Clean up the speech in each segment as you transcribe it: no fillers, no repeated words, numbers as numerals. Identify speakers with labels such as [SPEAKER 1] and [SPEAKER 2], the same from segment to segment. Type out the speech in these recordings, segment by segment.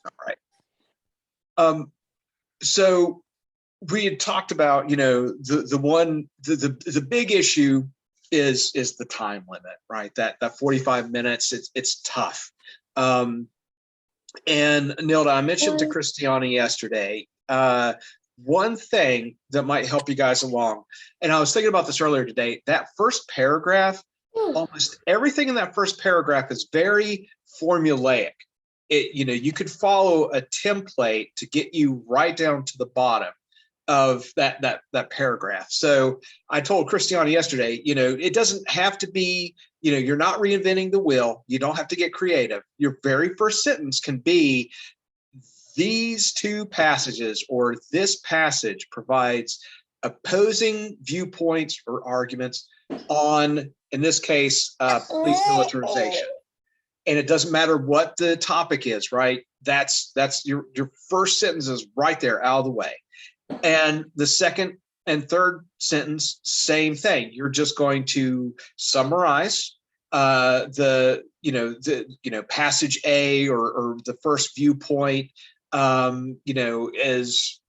[SPEAKER 1] All right. So we had talked about, the big issue is the time limit, right? That 45 minutes, it's tough. And Nilda, I mentioned to Christiana yesterday, one thing that might help you guys along, and I was thinking about this earlier today, that first paragraph, almost everything in that first paragraph is very formulaic. You could follow a template to get you right down to the bottom of that paragraph. So I told Christiana yesterday, it doesn't have to be, you're not reinventing the wheel. You don't have to get creative. Your very first sentence can be, these two passages or this passage provides opposing viewpoints or arguments on, in this case, police militarization. And it doesn't matter what the topic is, right? That's your first sentence is right there out of the way. And the second and third sentence, same thing. You're just going to summarize passage A or the first viewpoint, as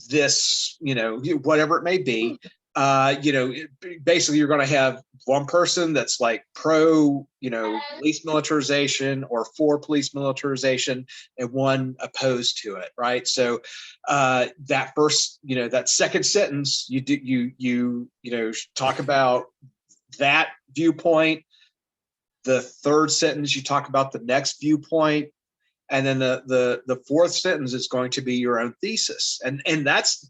[SPEAKER 1] this, whatever it may be. Basically you're going to have one person that's like pro, police militarization or for police militarization, and one opposed to it, right? So that first, that second sentence, you talk about that viewpoint. The third sentence, you talk about the next viewpoint. And then the fourth sentence is going to be your own thesis. And that's,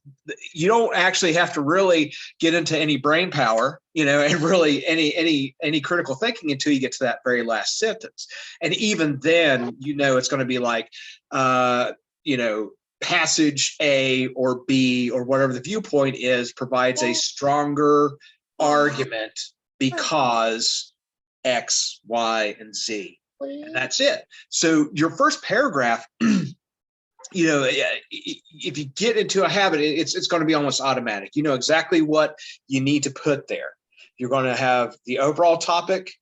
[SPEAKER 1] you don't actually have to really get into any brain power, and really any critical thinking until you get to that very last sentence. And even then, it's going to be like, passage A or B or whatever the viewpoint is provides a stronger argument because X, Y, and Z. And that's it. So your first paragraph, if you get into a habit, it's going to be almost automatic. You know exactly what you need to put there. You're going to have the overall topic.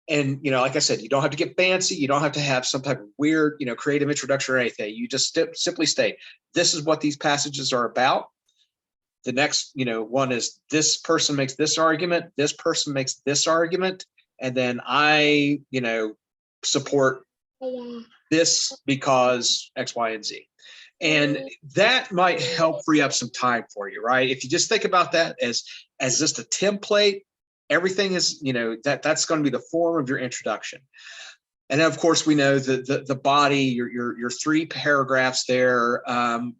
[SPEAKER 1] And, like I said, you don't have to get fancy. You don't have to have some type of weird, creative introduction or anything. You just simply state, this is what these passages are about. The next, one is this person makes this argument. This person makes this argument. And then I, support this because X, Y, and Z. And that might help free up some time for you, right? If you just think about that as just a template, everything is, that's going to be the form of your introduction. And of course, we know that the body, your three paragraphs there,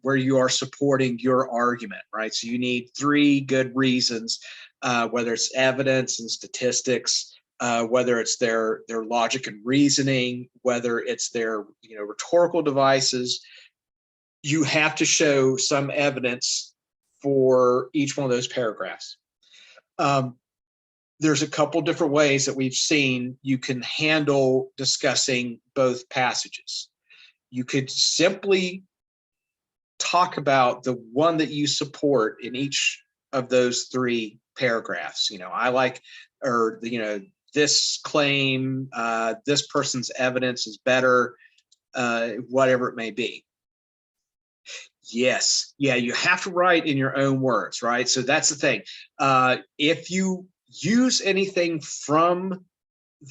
[SPEAKER 1] where you are supporting your argument, right? So you need three good reasons, whether it's evidence and statistics, whether it's their logic and reasoning, whether it's their rhetorical devices. You have to show some evidence for each one of those paragraphs. There's a couple different ways that we've seen you can handle discussing both passages. You could simply talk about the one that you support in each of those three paragraphs. I like, or this claim, this person's evidence is better, whatever it may be. Yes, yeah, you have to write in your own words, right? So that's the thing. If you use anything from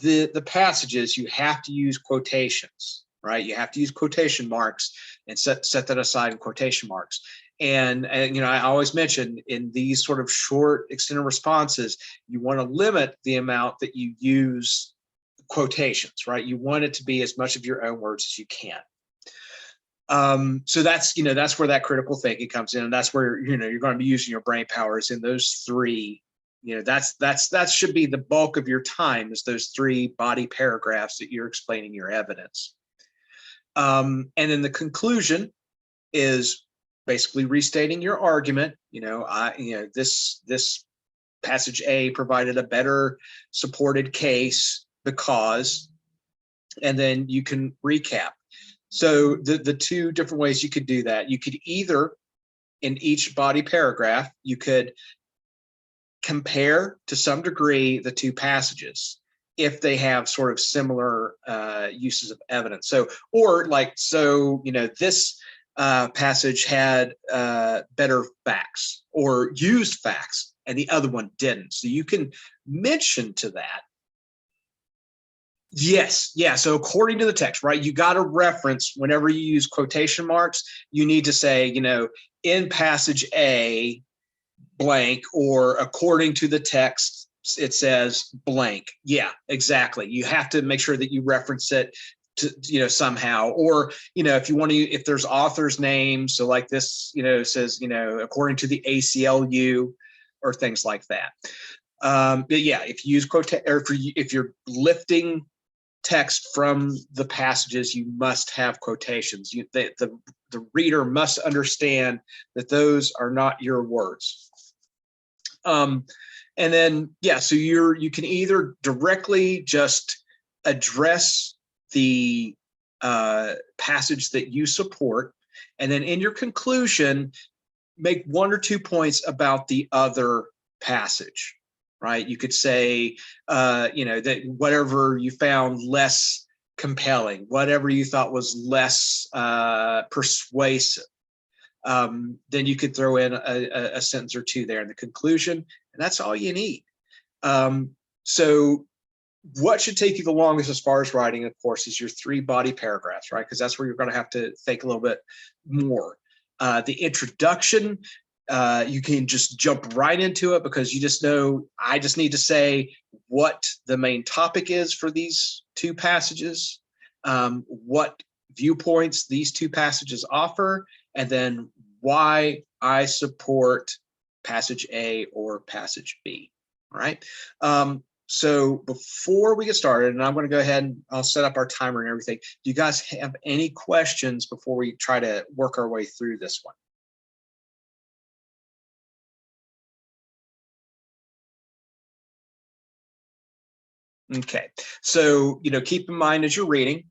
[SPEAKER 1] the passages, you have to use quotations, right? You have to use quotation marks and set that aside in quotation marks. And I always mention in these sort of short extended responses, you want to limit the amount that you use quotations, right? You want it to be as much of your own words as you can. So that's, that's where that critical thinking comes in. And that's where, you're going to be using your brain powers in those three, that should be the bulk of your time, is those three body paragraphs that you're explaining your evidence. And then the conclusion is basically restating your argument. This passage A provided a better supported case because, and then you can recap. So the two different ways you could do that, you could either, in each body paragraph, you could compare to some degree the two passages. if they have sort of similar uses of evidence. So, or like, so, you know, this passage had better facts or used facts and the other one didn't. So you can mention to that. Yes, yeah. So according to the text, right, you got to reference whenever you use quotation marks, you need to say, you know, in passage A, blank, or according to the text, it says blank. Yeah, exactly. You have to make sure that you reference it to, you know, somehow, or, you know, if you want to, if there's author's names, so like this, you know, says, you know, according to the ACLU or things like that. But yeah, if you use quote, or if you're lifting text from the passages, you must have quotations. The reader must understand that those are not your words. And then, yeah, so you can either directly just address the passage that you support, and then in your conclusion, make 1 or 2 points about the other passage. Right? You could say, you know, that whatever you found less compelling, whatever you thought was less persuasive, then you could throw in a sentence or two there in the conclusion, and that's all you need. So what should take you the longest as far as writing, of course, is your 3 body paragraphs, right? Because that's where you're going to have to think a little bit more. The introduction, you can just jump right into it because you just know, I just need to say what the main topic is for these 2 passages, what viewpoints these 2 passages offer, and then why I support passage A or passage B. All right. So before we get started, and I'm going to go ahead and I'll set up our timer and everything. Do you guys have any questions before we try to work our way through this one? Okay, so, you know, keep in mind as you're reading.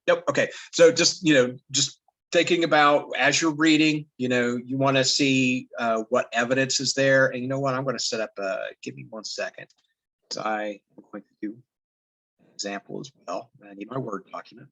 [SPEAKER 1] Yep. Okay. So just, you know, just thinking about as you're reading, you know, you want to see what evidence is there. And you know what, I'm going to set up, give me 1 second. So I am going to do an example as well. I need my Word document.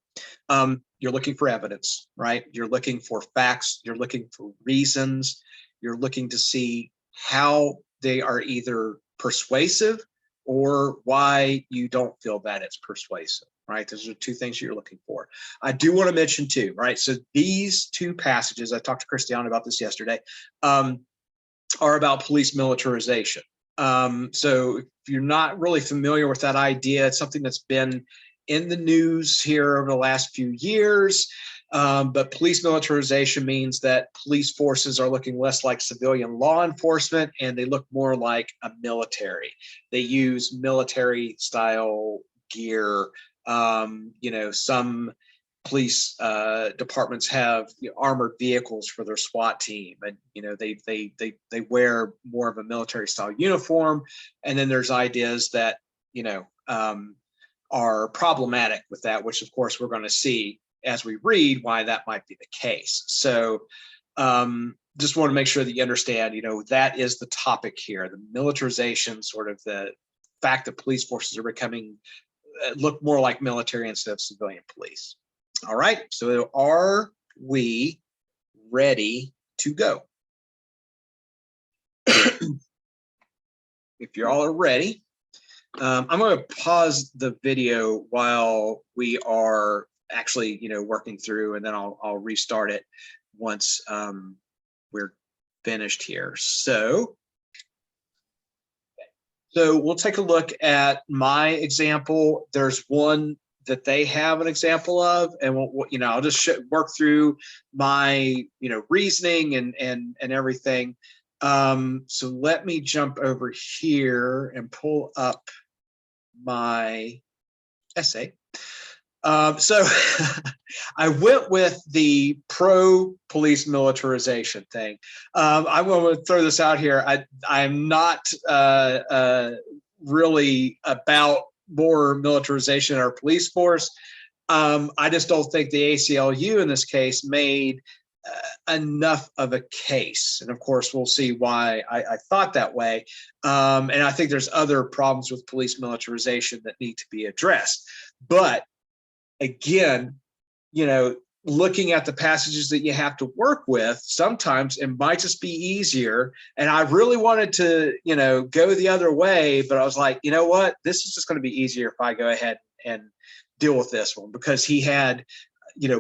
[SPEAKER 1] You're looking for evidence, right? You're looking for facts. You're looking for reasons. You're looking to see how they are either persuasive or why you don't feel that it's persuasive, right? Those are 2 things you're looking for. I do want to mention too, right? So these 2 passages, I talked to Christiane about this yesterday, are about police militarization. So if you're not really familiar with that idea, it's something that's been in the news here over the last few years. But police militarization means that police forces are looking less like civilian law enforcement and they look more like a military. They use military style gear. You know, some police departments have, you know, armored vehicles for their SWAT team, and you know they wear more of a military style uniform. And then there's ideas that, you know, are problematic with that, which of course we're going to see as we read why that might be the case. So just want to make sure that you understand, you know, that is the topic here, the militarization, sort of the fact that police forces are becoming look more like military instead of civilian police. All right, so are we ready to go? If you all are ready, I'm going to pause the video while we are actually, you know, working through, and then I'll restart it once we're finished here. So we'll take a look at my example. There's one that they have an example of, and we'll, you know, I'll just work through my, you know, reasoning and everything. So let me jump over here and pull up my essay. So I went with the pro-police militarization thing. I'm going to throw this out here. I'm not really about more militarization in our police force. I just don't think the ACLU in this case made enough of a case. And of course, we'll see why I thought that way. And I think there's other problems with police militarization that need to be addressed. But again, looking at the passages that you have to work with, sometimes it might just be easier. And I really wanted to, go the other way, but I was like, you know what, this is just going to be easier if I go ahead and deal with this one, because he had,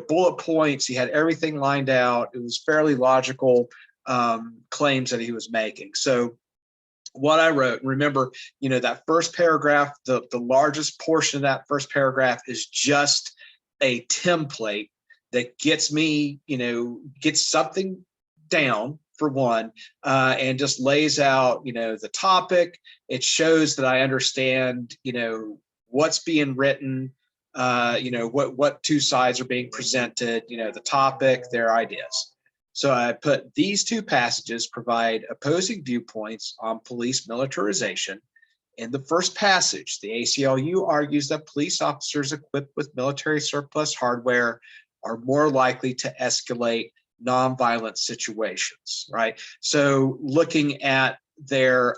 [SPEAKER 1] bullet points, he had everything lined out. It was fairly logical claims that he was making. So what I wrote, remember, that first paragraph, the largest portion of that first paragraph is just a template that gets me, gets something down for one, and just lays out, the topic. It shows that I understand, what's being written, what two sides are being presented, the topic, their ideas. So I put these two passages provide opposing viewpoints on police militarization. In the first passage, the ACLU argues that police officers equipped with military surplus hardware are more likely to escalate nonviolent situations, right? So looking at their,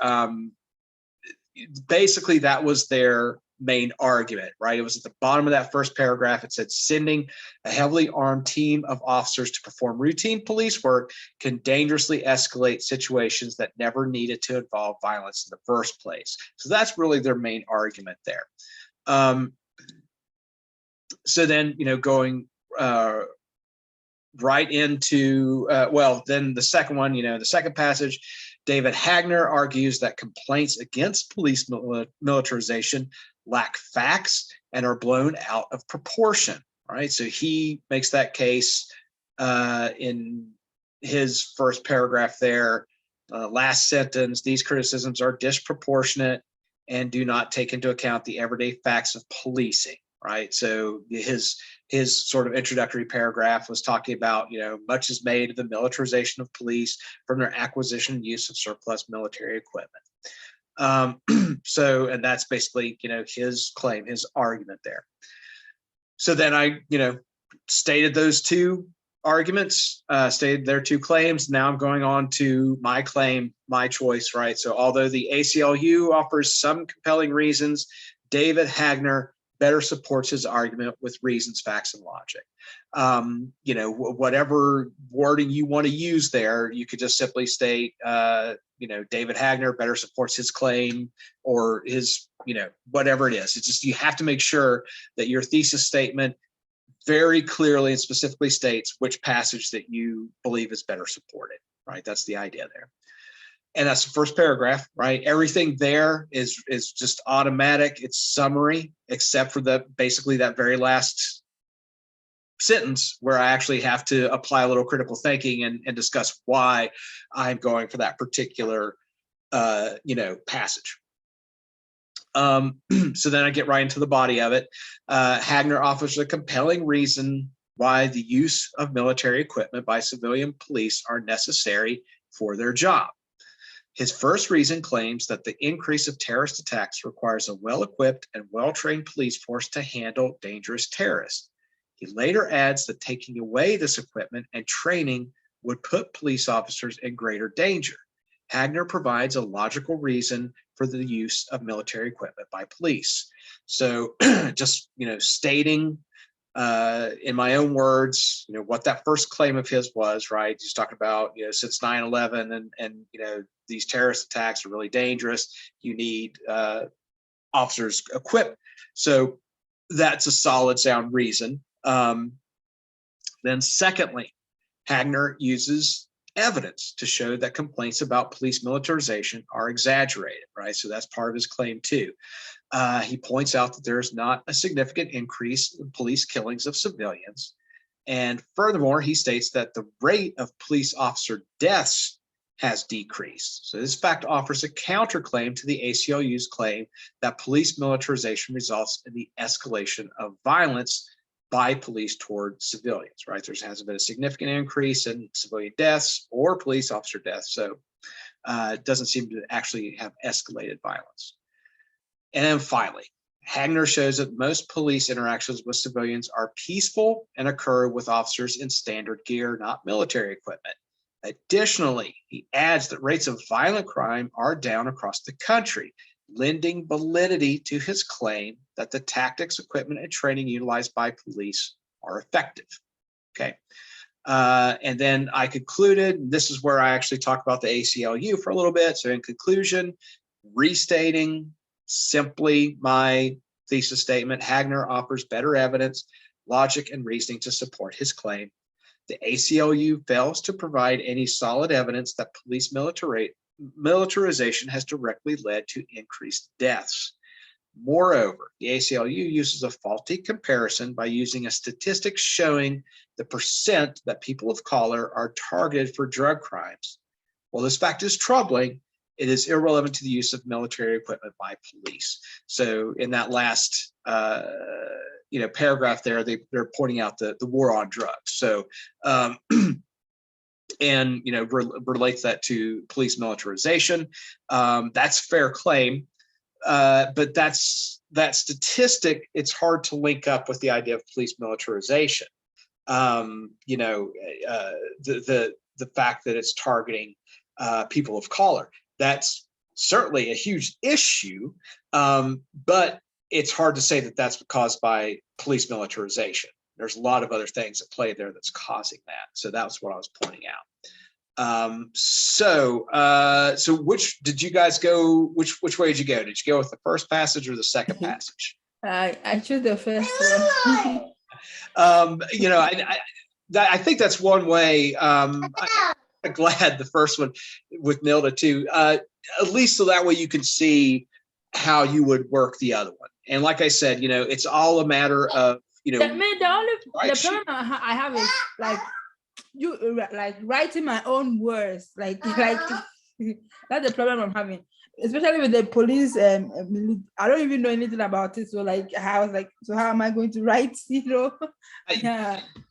[SPEAKER 1] basically that was their main argument, right? It was at the bottom of that first paragraph. It said, sending a heavily armed team of officers to perform routine police work can dangerously escalate situations that never needed to involve violence in the first place. So that's really their main argument there. So then, going right into, then the second one, the second passage, David Hagner argues that complaints against police militarization lack facts and are blown out of proportion, right? So he makes that case in his first paragraph there, last sentence, these criticisms are disproportionate and do not take into account the everyday facts of policing, right? So his sort of introductory paragraph was talking about, much is made of the militarization of police from their acquisition and use of surplus military equipment. So, and that's basically, his claim, his argument there. So then I, stated those two arguments, stated their two claims. Now I'm going on to my claim, my choice, right? So although the ACLU offers some compelling reasons, David Hagner better supports his argument with reasons, facts, and logic. Whatever wording you want to use there, you could just simply state, David Hagner better supports his claim, or his, whatever it is. It's just, you have to make sure that your thesis statement very clearly and specifically states which passage that you believe is better supported, right? That's the idea there. And that's the first paragraph, right? Everything there is just automatic. It's summary, except for basically that very last sentence where I actually have to apply a little critical thinking and discuss why I'm going for that particular, passage. So then I get right into the body of it. Hagner offers a compelling reason why the use of military equipment by civilian police are necessary for their job. His first reason claims that the increase of terrorist attacks requires a well-equipped and well-trained police force to handle dangerous terrorists. He later adds that taking away this equipment and training would put police officers in greater danger. Hagner provides a logical reason for the use of military equipment by police. So just, stating in my own words, what that first claim of his was, right? He's talking about, since 9/11 and these terrorist attacks are really dangerous. You need officers equipped. So that's a solid, sound reason. Then secondly, Hagner uses evidence to show that complaints about police militarization are exaggerated, right? So that's part of his claim too. He points out that there's not a significant increase in police killings of civilians. And furthermore, he states that the rate of police officer deaths has decreased. So this fact offers a counterclaim to the ACLU's claim that police militarization results in the escalation of violence by police toward civilians, right? There hasn't been a significant increase in civilian deaths or police officer deaths. So it doesn't seem to actually have escalated violence. And then finally, Hagner shows that most police interactions with civilians are peaceful and occur with officers in standard gear, not military equipment. Additionally, he adds that rates of violent crime are down across the country, lending validity to his claim that the tactics, equipment, and training utilized by police are effective. Okay. And then I concluded, this is where I actually talk about the ACLU for a little bit. So in conclusion, restating simply my thesis statement, Hagner offers better evidence, logic, and reasoning to support his claim. The ACLU fails to provide any solid evidence that police militarization has directly led to increased deaths. Moreover, the ACLU uses a faulty comparison by using a statistic showing the percent that people of color are targeted for drug crimes. While this fact is troubling, it is irrelevant to the use of military equipment by police. So in that last paragraph there, they're pointing out the war on drugs. So and relates that to police militarization. That's fair claim, but that statistic, it's hard to link up with the idea of police militarization. The fact that it's targeting people of color. That's certainly a huge issue, but it's hard to say that that's caused by police militarization. There's a lot of other things at play there that's causing that. So that's what I was pointing out. So which did you guys go? Which way did you go? Did you go with the first passage or the second passage?
[SPEAKER 2] I chose the first one.
[SPEAKER 1] I think that's one way. I'm glad the first one with Nilda too, at least so that way you can see how you would work the other one. And like I said, it's all a matter of,
[SPEAKER 2] the problem I have is writing my own words, that's the problem I'm having, especially with the police. I don't even know anything about it, so I was like, so how am I going to write?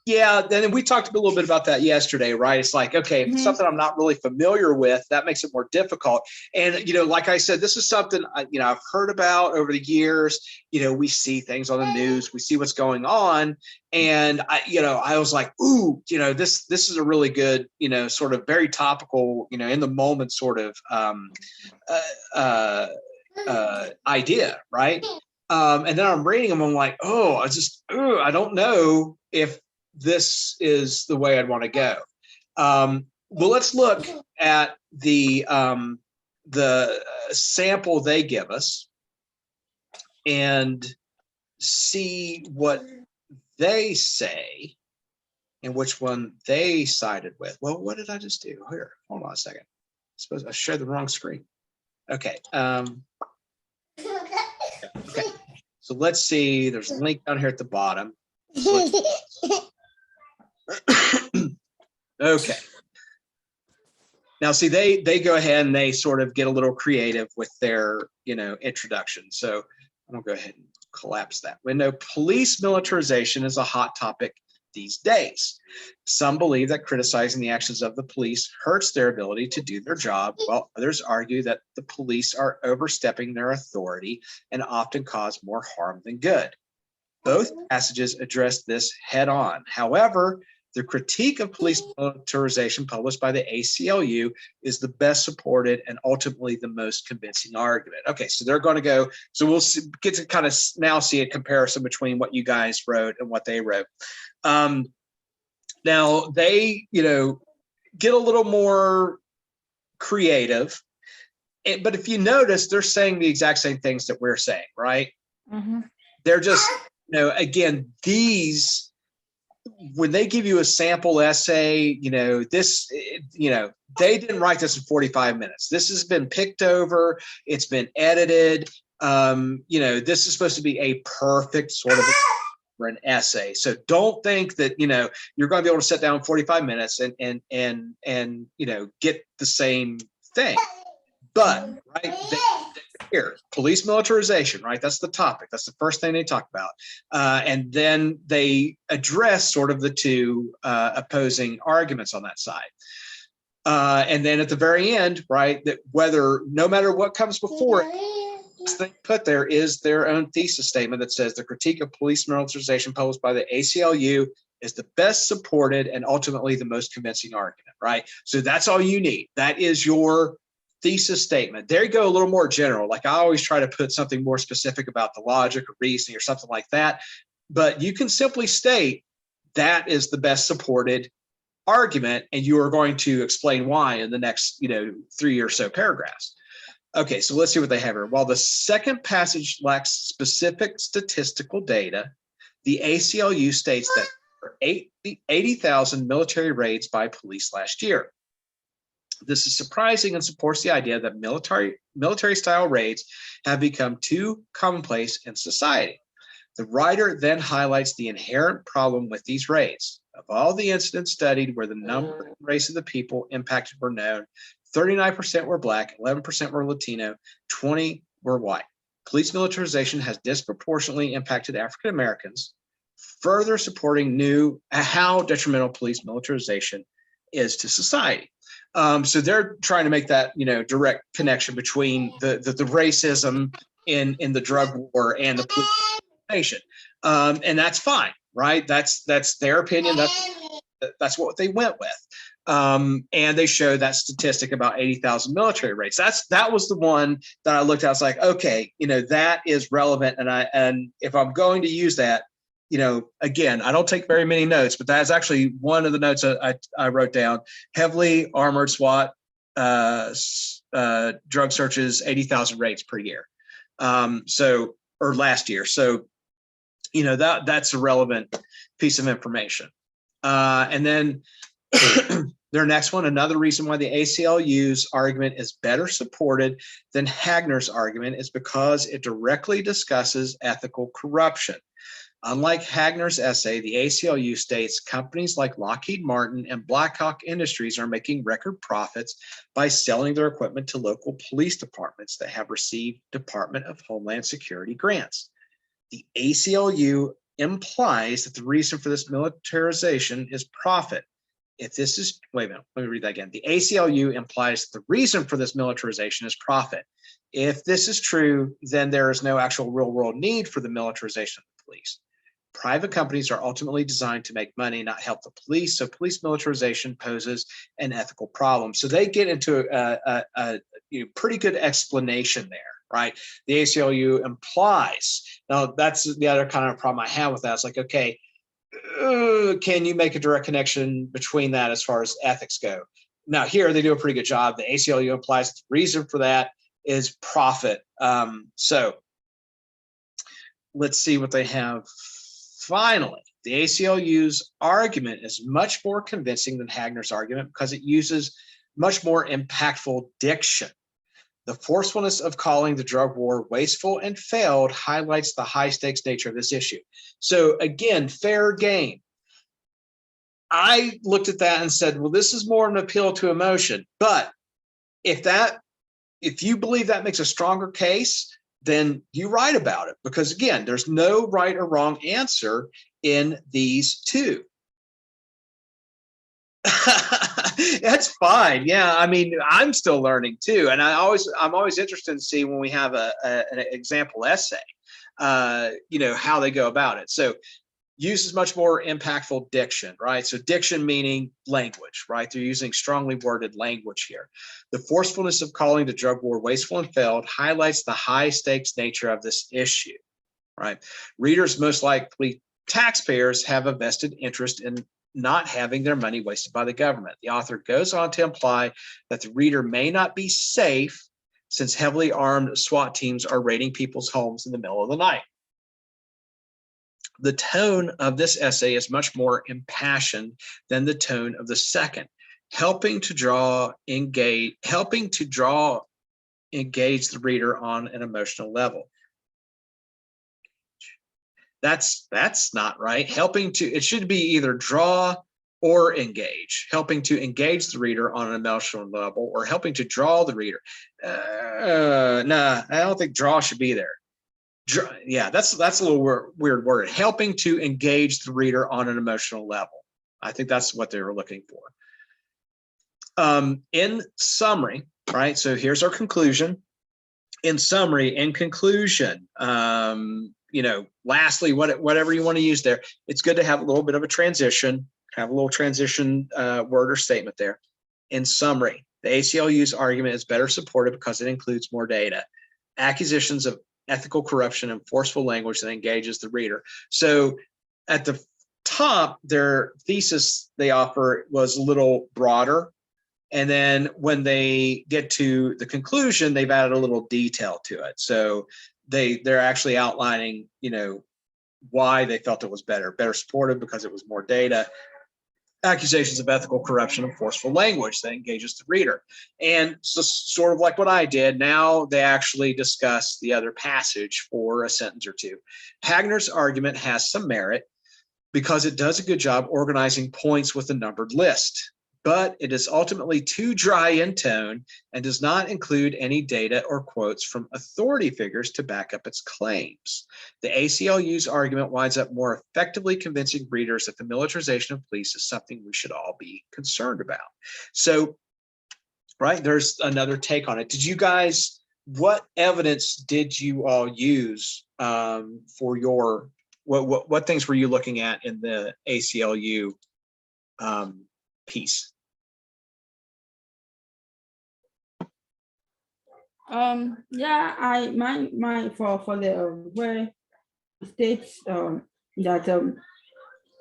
[SPEAKER 1] Yeah, then we talked a little bit about that yesterday, right? It's like, okay, if it's something I'm not really familiar with, that makes it more difficult. And like I said, this is something I've heard about over the years. We see things on the news, we see what's going on, and I was like, ooh, this is a really good, sort of very topical, in the moment sort of idea, right? And then I'm reading them, I'm like, I don't know if this is the way I'd want to go. Well, let's look at the sample they give us and see what they say and which one they sided with. Well, what did I just do here? Hold on a second. I suppose I shared the wrong screen. Okay. Okay. So let's see. There's a link down here at the bottom. So okay. Now, see, they go ahead and they sort of get a little creative with their, introduction. So I'm gonna go ahead and collapse that window. Police militarization is a hot topic these days. Some believe that criticizing the actions of the police hurts their ability to do their job, while others argue that the police are overstepping their authority and often cause more harm than good. Both passages address this head on. However, the critique of police militarization published by the ACLU is the best supported and ultimately the most convincing argument. Okay, so they're going to go, so we'll get to kind of now see a comparison between what you guys wrote and what they wrote. Now they, get a little more creative, but if you notice, they're saying the exact same things that we're saying, right? Mm-hmm. They're just, again, these, when they give you a sample essay, they didn't write this in 45 minutes. This has been picked over. It's been edited. This is supposed to be a perfect sort of for an essay. So don't think that, you're going to be able to sit down 45 minutes and get the same thing. But, right, here, police militarization, right? That's the topic. That's the first thing they talk about. And then they address sort of the two opposing arguments on that side. And then at the very end, right, that no matter what comes before it, thing put there is their own thesis statement that says the critique of police militarization published by the ACLU is the best supported and ultimately the most convincing argument, right? So that's all you need. That is your thesis statement. There you go, a little more general. Like I always try to put something more specific about the logic or reasoning or something like that. But you can simply state that is the best supported argument, and you are going to explain why in the next, 3 or so paragraphs. Okay, so let's see what they have here. While the second passage lacks specific statistical data, the ACLU states that there were 80,000 military raids by police last year. This is surprising and supports the idea that military style raids have become too commonplace in society. The writer then highlights the inherent problem with these raids. Of all the incidents studied where the number and race of the people impacted were known, 39% were Black, 11% were Latino, 20 were white. Police militarization has disproportionately impacted African Americans, further supporting how detrimental police militarization is to society. So they're trying to make that direct connection between the racism in the drug war and the police militarization, and that's fine, right? That's their opinion. That's what they went with. And they show that statistic about 80,000 military raids. That was the one that I looked at. I was like, okay, that is relevant. And if I'm going to use that, again, I don't take very many notes, but that's actually one of the notes I wrote down. Heavily armored SWAT drug searches, 80,000 raids per year. Or last year. So, that's a relevant piece of information. And then their next one, another reason why the ACLU's argument is better supported than Hagner's argument is because it directly discusses ethical corruption. Unlike Hagner's essay, the ACLU states companies like Lockheed Martin and Blackhawk Industries are making record profits by selling their equipment to local police departments that have received Department of Homeland Security grants. The ACLU implies that the reason for this militarization is profit. Wait a minute, let me read that again. The ACLU implies that the reason for this militarization is profit. If this is true, then there is no actual real world need for the militarization of the police. Private companies are ultimately designed to make money, not help the police. So police militarization poses an ethical problem. So they get into a pretty good explanation there, right? The ACLU implies. Now, that's the other kind of problem I have with that. It's like, okay, can you make a direct connection between that as far as ethics go? Now, here they do a pretty good job. The ACLU implies the reason for that is profit. So let's see what they have. Finally, the ACLU's argument is much more convincing than Hagner's argument because it uses much more impactful diction. The forcefulness of calling the drug war wasteful and failed highlights the high stakes nature of this issue. So again, fair game. I looked at that and said, well, this is more an appeal to emotion. But if you believe that makes a stronger case, then you write about it, because again, there's no right or wrong answer in these two. That's fine. Yeah, I mean, I'm still learning too, and I'm always interested to see when we have an example essay, how they go about it. So uses much more impactful diction, right? So diction meaning language, right? They're using strongly worded language here. The forcefulness of calling the drug war wasteful and failed highlights the high stakes nature of this issue, right? Readers, most likely taxpayers, have a vested interest in not having their money wasted by the government. The author goes on to imply that the reader may not be safe since heavily armed SWAT teams are raiding people's homes in the middle of the night. The tone of this essay is much more impassioned than the tone of the second, helping to engage the reader on an emotional level. That's not right. It should be either draw or engage, helping to engage the reader on an emotional level, or helping to draw the reader. Nah, I don't think draw should be there. Yeah, that's a little weird word. Helping to engage the reader on an emotional level. I think that's what they were looking for. In summary, right? So here's our conclusion. in summary, in conclusion, lastly, whatever you want to use there, it's good to have a little bit of a transition, word or statement there. In summary, the ACLU's argument is better supported because it includes more data, accusations of ethical corruption, and forceful language that engages the reader. So at the top, their thesis they offer was a little broader. And then when they get to the conclusion, they've added a little detail to it. So they're actually outlining, why they felt it was better supported because it was more data, accusations of ethical corruption, and forceful language that engages the reader. And so sort of like what I did, now they actually discuss the other passage for a sentence or two. Hagner's argument has some merit because it does a good job organizing points with a numbered list, but it is ultimately too dry in tone and does not include any data or quotes from authority figures to back up its claims. The ACLU's argument winds up more effectively convincing readers that the militarization of police is something we should all be concerned about. So, right, there's another take on it. Did you guys, what evidence did you all use for your, what things were you looking at in the ACLU piece?
[SPEAKER 2] Yeah, my for the where states that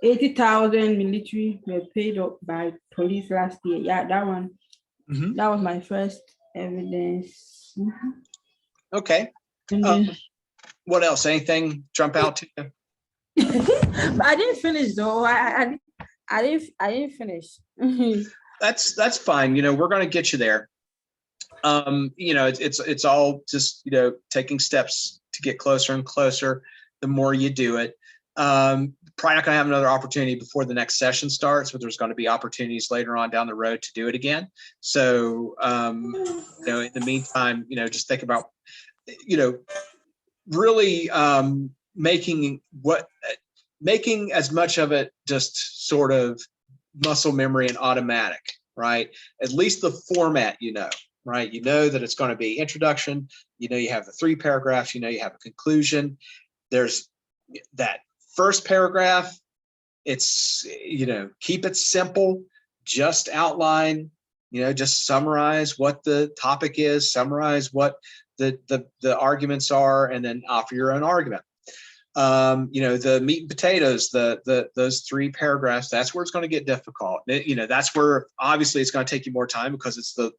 [SPEAKER 2] 80,000 military were paid up by police last year. Yeah, that one. Mm-hmm. That was my first evidence. Mm-hmm.
[SPEAKER 1] Okay. What else? Anything jump out to you?
[SPEAKER 2] But I didn't finish though. I didn't finish.
[SPEAKER 1] That's fine. We're going to get you there. It's all just, taking steps to get closer and closer the more you do it. Probably not going to have another opportunity before the next session starts, but there's going to be opportunities later on down the road to do it again. So, in the meantime, just think about, really making as much of it just sort of muscle memory and automatic, right? At least the format, right? That it's going to be introduction, you have the 3 paragraphs, you have a conclusion. There's that first paragraph. It's, keep it simple, just outline, just summarize what the topic is, summarize what the arguments are, and then offer your own argument. The meat and potatoes, those 3 paragraphs, that's where it's going to get difficult. That's where obviously it's going to take you more time because it's the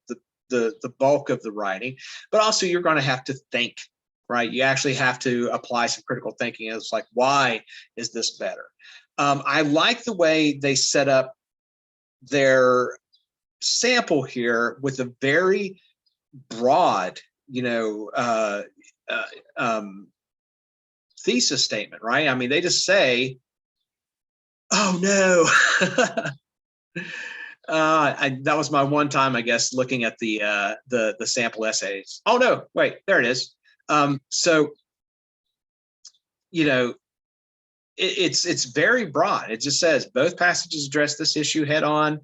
[SPEAKER 1] bulk of the writing, but also you're going to have to think, right? You actually have to apply some critical thinking. It's like, why is this better? I like the way they set up their sample here with a very broad, thesis statement, right? I mean, they just say, oh no. That was my one time, I guess, looking at the sample essays. Oh no, wait, there it is. So, it's very broad. It just says both passages address this issue head on.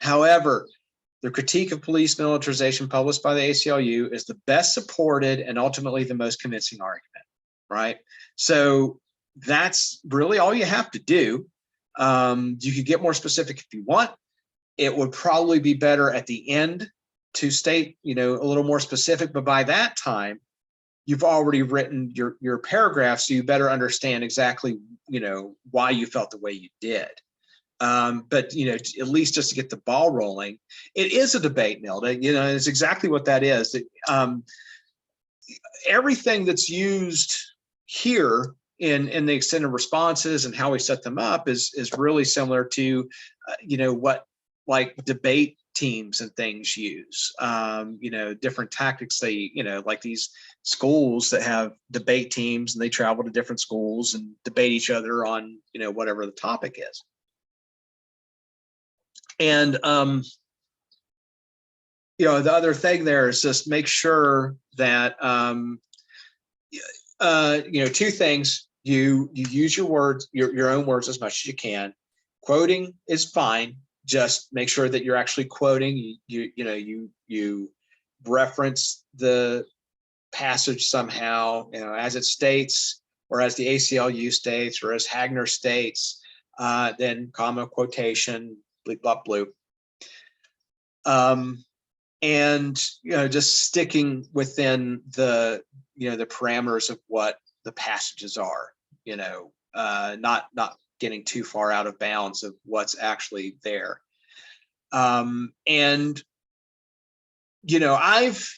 [SPEAKER 1] However, the critique of police militarization published by the ACLU is the best supported and ultimately the most convincing argument, right? So that's really all you have to do. You could get more specific if you want. It would probably be better at the end to state, a little more specific, but by that time, you've already written your paragraph, so you better understand exactly, why you felt the way you did. But, at least just to get the ball rolling, it is a debate, Nilda, it's exactly what that is. Everything that's used here in the extended responses and how we set them up is really similar to, what like debate teams and things use, different tactics they, like these schools that have debate teams and they travel to different schools and debate each other on, whatever the topic is. And, the other thing there is just make sure that, 2 things, you use your words, your own words as much as you can. Quoting is fine. Just make sure that you're actually quoting. You reference the passage somehow, as it states, or as the ACLU states, or as Hagner states, then comma, quotation, bleep, blop, bloop. And, just sticking within the parameters of what the passages are, not getting too far out of bounds of what's actually there. And, I've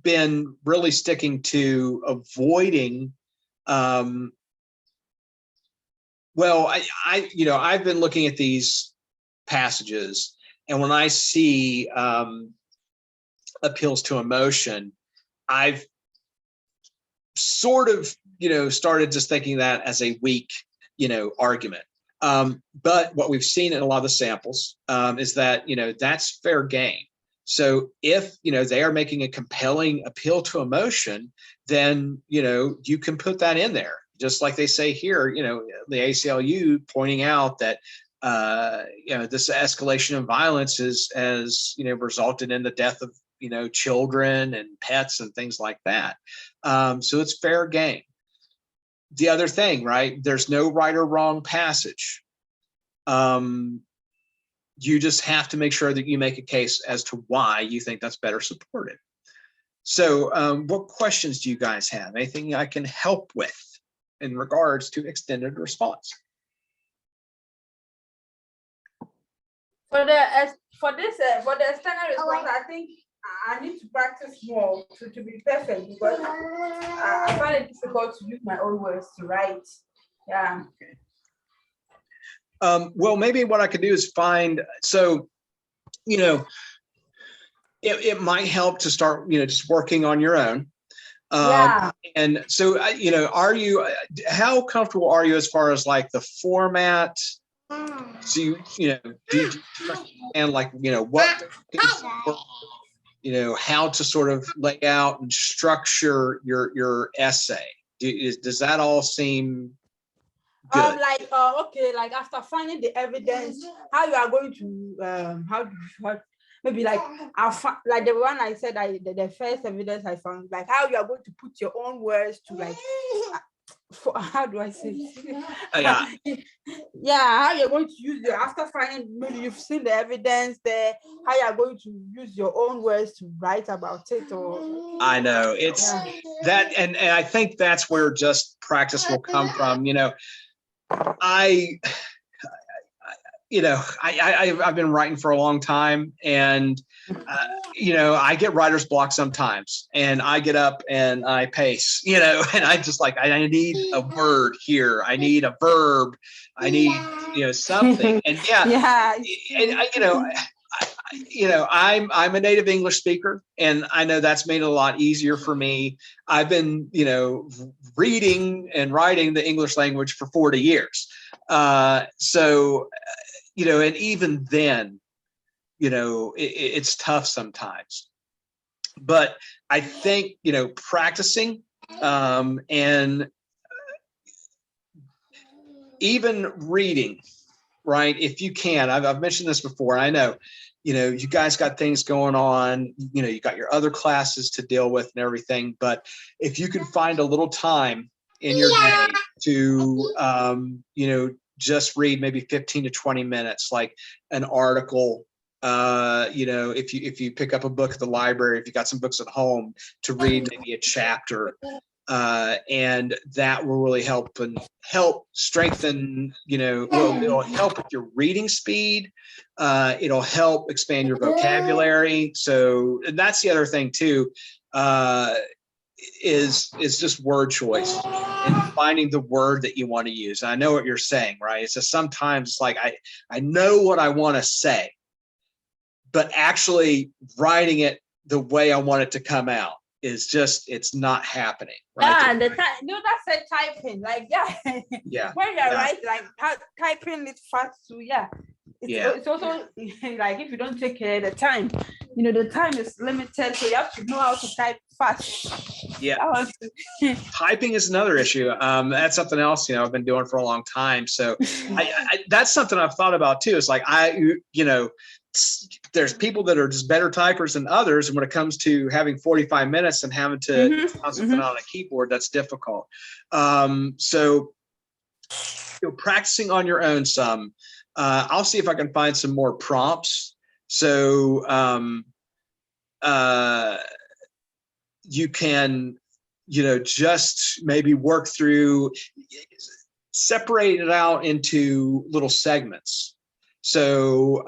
[SPEAKER 1] been really sticking to avoiding, I've been looking at these passages, and when I see appeals to emotion, I've sort of, started just thinking that as a weak, argument. But what we've seen in a lot of the samples is that, that's fair game. So if, they are making a compelling appeal to emotion, then, you can put that in there. Just like they say here, the ACLU pointing out that, this escalation of violence has resulted in the death of, children and pets and things like that. So it's fair game. The other thing, right? There's no right or wrong passage. You just have to make sure that you make a case as to why you think that's better supported. So what questions do you guys have? Anything I can help with in regards to extended response?
[SPEAKER 2] For the extended response, I think I need to practice more to be perfect, because I find it difficult to use my own words to write. Yeah.
[SPEAKER 1] Well, maybe what I could do is find, so, it might help to start, just working on your own.
[SPEAKER 2] Yeah.
[SPEAKER 1] And so, how comfortable are you as far as like the format? So do you understand like, what, how to sort of lay out and structure your essay? Does that all seem good?
[SPEAKER 2] Okay, like after finding the evidence, how you are going to how maybe like like the one I said, the first evidence I found, like how you are going to put your own words to like how do I say it? Yeah, how you're going to use your, after finding, maybe you've seen the evidence there, how you're going to use your own words to write about it. Or
[SPEAKER 1] I know it's that, and I think that's where just practice will come from. I've been writing for a long time, and I get writer's block sometimes, and I get up and I pace, and I just like, I need a word here, I need a verb, I need something, and I'm a native English speaker, and I know that's made it a lot easier for me. I've been reading and writing the English language for 40 years. So, and even then, it's tough sometimes. But I think, practicing and even reading, right? If you can, I've mentioned this before. I know, you guys got things going on, you got your other classes to deal with and everything. But if you can find a little time in your day to, just read maybe 15 to 20 minutes, like an article, if you pick up a book at the library, if you got some books at home, to read maybe a chapter, and that will really help strengthen, it'll help with your reading speed. It'll help expand your vocabulary. So that's the other thing too, is just word choice and finding the word that you want to use. And I know what you're saying, right? It's just sometimes it's like, I know what I want to say, but actually writing it the way I want it to come out is just, it's not happening. Right?
[SPEAKER 2] Yeah, that's a typing, like, when you're right, like typing it fast too, it's also like, if you don't take the time, the time is limited, so you have to know how to type fast.
[SPEAKER 1] Typing is another issue. That's something else, I've been doing for a long time. So that's something I've thought about too. It's like, there's people that are just better typers than others. And when it comes to having 45 minutes and having to pound something on a keyboard, that's difficult. So practicing on your own some. I'll see if I can find some more prompts. So you can, just maybe work through, separate it out into little segments. So,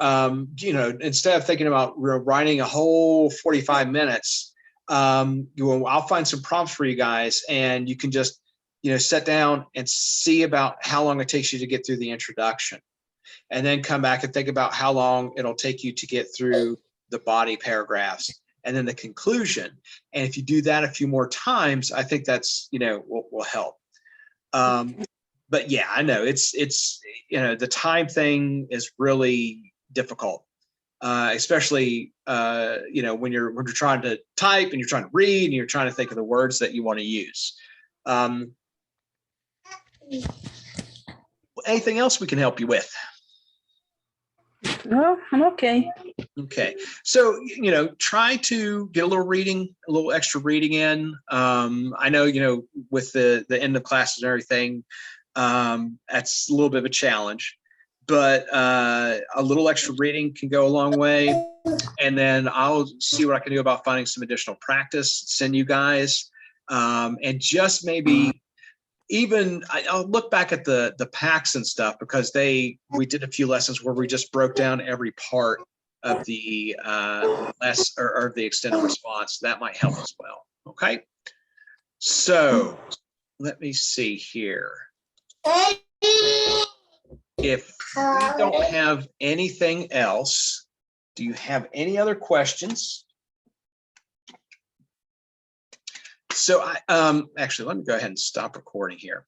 [SPEAKER 1] instead of thinking about writing a whole 45 minutes, I'll find some prompts for you guys, and you can just, sit down and see about how long it takes you to get through the introduction, and then come back and think about how long it'll take you to get through the body paragraphs and then the conclusion. And if you do that a few more times, I think that's, will help. But yeah, I know it's the time thing is really difficult, especially when you're trying to type and you're trying to read and you're trying to think of the words that you want to use. Anything else we can help you with?
[SPEAKER 2] No, I'm okay.
[SPEAKER 1] Okay, so try to get a little extra reading in. I know with the end of classes and everything, that's a little bit of a challenge, but a little extra reading can go a long way. And then I'll see what I can do about finding some additional practice, send you guys, and just maybe even I'll look back at the packs and stuff, because we did a few lessons where we just broke down every part of the or the extended response. That might help as well. Okay, so let me see here. If we don't have anything else, do you have any other questions? So actually, let me go ahead and stop recording here.